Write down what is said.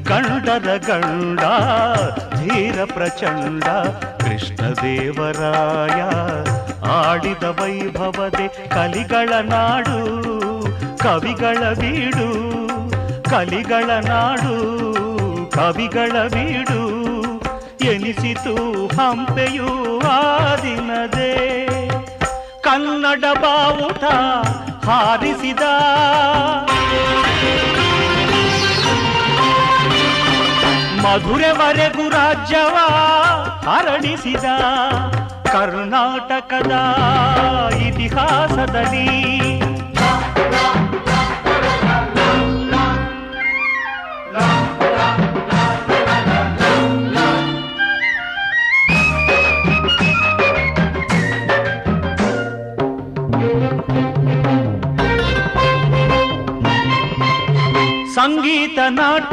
ಗಂಡರ ಗಂಡ ಧೀರ ಪ್ರಚಂಡ ಕೃಷ್ಣದೇವರಾಯ ಆಡಿದ ವೈಭವದೆ ಕಲಿಗಳ ನಾಡು ಕವಿಗಳ ಬೀಡು ಕಲಿಗಳ ನಾಡು ಕವಿಗಳ ಬೀಡು ಎನಿಸಿತು ಹಂಪೆಯೂ ಆ ದಿನದೇ ಕನ್ನಡ ಬಾವುಟ ಹಾರಿಸಿದ ಮಧುರೆವರೆಗೂ ರಾಜ್ಯವ ಹರಡಿಸಿದ ಕರ್ನಾಟಕದ ಇತಿಹಾಸದಲ್ಲಿ ಸಂಗೀತ ನಾಟ್ಯ